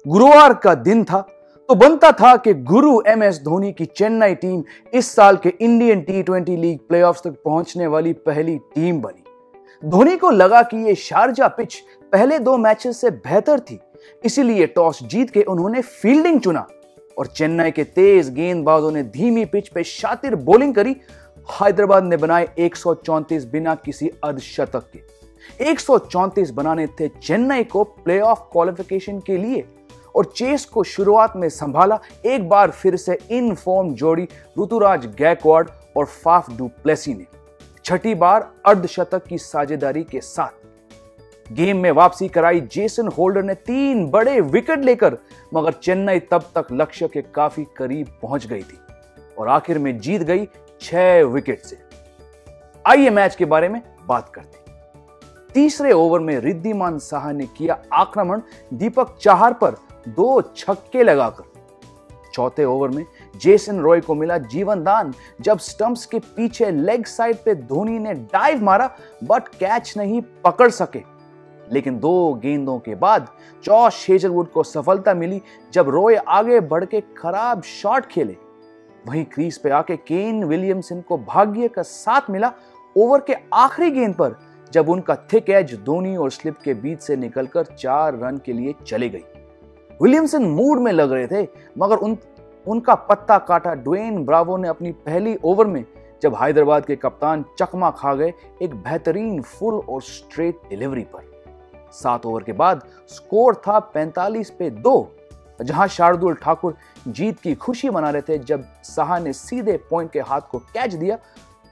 गुरुवार का दिन था तो बनता था कि गुरु MS धोनी की चेन्नई टीम इस साल के इंडियन T20 लीग प्लेऑफ्स तक पहुंचने वाली पहली टीम बनी। धोनी को लगा कि यह शारजा पिच पहले 2 मैचेस से बेहतर थी, इसीलिए टॉस जीत के उन्होंने फील्डिंग चुना और चेन्नई के तेज गेंदबाजों ने धीमी पिच पे शातिर बॉलिंग करी। हैदराबाद ने बनाए 134 बिना किसी अर्धशतक के। 134 बनाने थे चेन्नई को प्लेऑफ क्वालिफिकेशन के लिए और चेस को शुरुआत में संभाला एक बार फिर से इन फॉर्म जोड़ी ऋतुराज गायकवाड़ और फाफ डू प्लेसी ने, छठी बार अर्धशतक की साझेदारी के साथ। गेम में वापसी कराई जेसन होल्डर ने 3 बड़े विकेट लेकर, मगर चेन्नई तब तक लक्ष्य के काफी करीब पहुंच गई थी और आखिर में जीत गई 6 विकेट से। आइए मैच के बारे में बात करते हैं। तीसरे ओवर में रिद्धिमान साहा ने किया आक्रमण दीपक चाहर पर 2 छक्के लगाकर। चौथे ओवर में जेसन रॉय को मिला जीवन दान जब स्टंप्स के पीछे लेग साइड पे धोनी ने डाइव मारा बट कैच नहीं पकड़ सके। लेकिन 2 गेंदों के बाद जॉश हेजलवुड को सफलता मिली जब रॉय आगे बढ़ के खराब शॉट खेले। वहीं क्रीज पे आके केन विलियमसन को भाग्य का साथ मिला ओवर के आखिरी गेंद पर जब उनका थिक एज धोनी और स्लिप के बीच से निकलकर 4 रन के लिए चले गई। विलियमसन मूड में लग रहे थे, मगर उनका पत्ता काटा ड्वेन ब्रावो ने अपनी पहली ओवर में जब हैदराबाद के कप्तान चकमा खा गए एक बेहतरीन फुल और स्ट्रेट डिलीवरी पर। 7 ओवर के बाद स्कोर था 45 पे 2, जहां शार्दुल ठाकुर जीत की खुशी मना रहे थे जब साहा ने सीधे पॉइंट के हाथ को कैच दिया।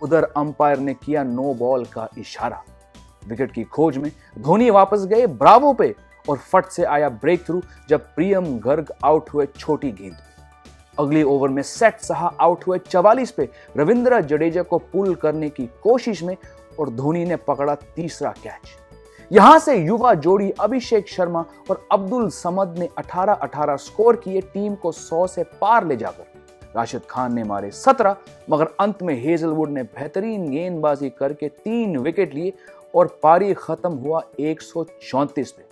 उधर अंपायर ने किया नो बॉल का इशारा। विकेट की खोज में धोनी वापस गए ब्रावो पे और फट से आया ब्रेक थ्रू जब प्रियम गर्ग आउट हुए छोटी गेंद। अगले ओवर में सेट साहा आउट हुए 44 पे रविंद्र जडेजा को पुल करने की कोशिश में और धोनी ने पकड़ा तीसरा कैच। यहां से युवा जोड़ी अभिषेक शर्मा और अब्दुल समद ने 18-18 स्कोर किए टीम को 100 से पार ले जाकर। राशिद खान ने मारे 17, मगर अंत में हेजलवुड ने बेहतरीन गेंदबाजी करके 3 विकेट लिए और पारी खत्म हुआ 134 पे।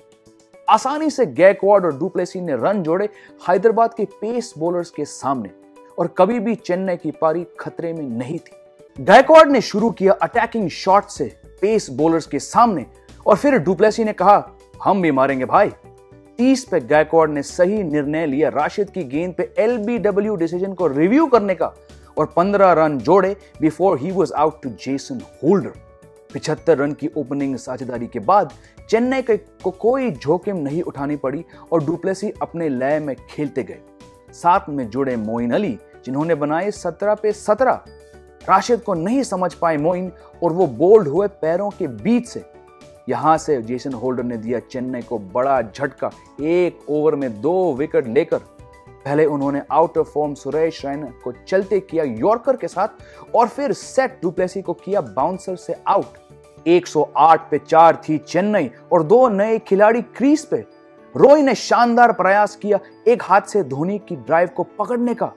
आसानी से गायकवाड़ और डुप्लेसी ने रन जोड़े हैदराबाद के पेस बॉलर्स के सामने और कभी भी चेन्नई की पारी खतरे में नहीं थी। गायकवाड़ ने शुरू किया अटैकिंग शॉट से पेस बॉलर्स के सामने और फिर डुप्लेसी ने कहा हम भी मारेंगे भाई। 30 पे गायकवाड़ ने सही निर्णय लिया राशिद की गेंद पे LBW डिसीजन को रिव्यू करने का और 15 रन जोड़े before he was out to Jason Holder. 75 run की ओपनिंग साझेदारी के बाद चेन्नई को कोई जोखिम नहीं उठानी पड़ी और डुप्लेसी अपने लय में खेलते गए। साथ में जुड़े मोइन अली जिन्होंने बनाए 17 पे 17। राशिद को नहीं समझ पाए मोइन और वो बोल्ड हुए पैरों के बीच से। यहां से जेसन होल्डर ने दिया चेन्नई को बड़ा झटका। 1 ओवर में 2 विकेट लेकर पहले उन्होंने out of form Suresh Raina को चलते किया यॉर्कर के साथ और फिर सेट डुप्लेसी को किया बाउंसर से आउट। 108 पे 4 थी चेन्नई और 2 नए खिलाड़ी क्रीज पे। रॉय ने शानदार प्रयास किया एक हाथ से धोनी की ड्राइव को पकड़ने का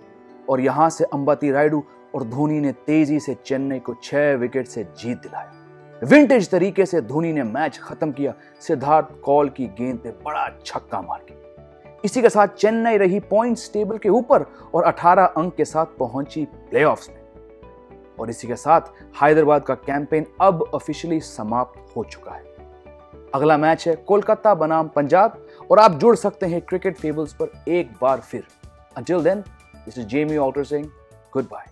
और यहां से अंबती रायडू और धोनी ने तेजी से चेन्नई को 6 विकेट से जीत दिलाया। विंटेज तरीके से धोनी ने मैच खत्म किया सिद्धार्थ कौल की गेंद पे बड़ा छक्का मार के। इसी के साथ चेन्नई रही पॉइंट्स टेबल के ऊपर और 18 अंक के साथ पहुंची प्लेऑफ्स में। और इसी के साथ हैदराबाद का कैंपेन अब ऑफिशियली समाप्त हो चुका है। अगला मैच है कोलकाता बनाम पंजाब और आप जुड़ सकते हैं क्रिकेट फेबल्स पर एक बार फिर। Until then, this is Jamie Alter saying goodbye.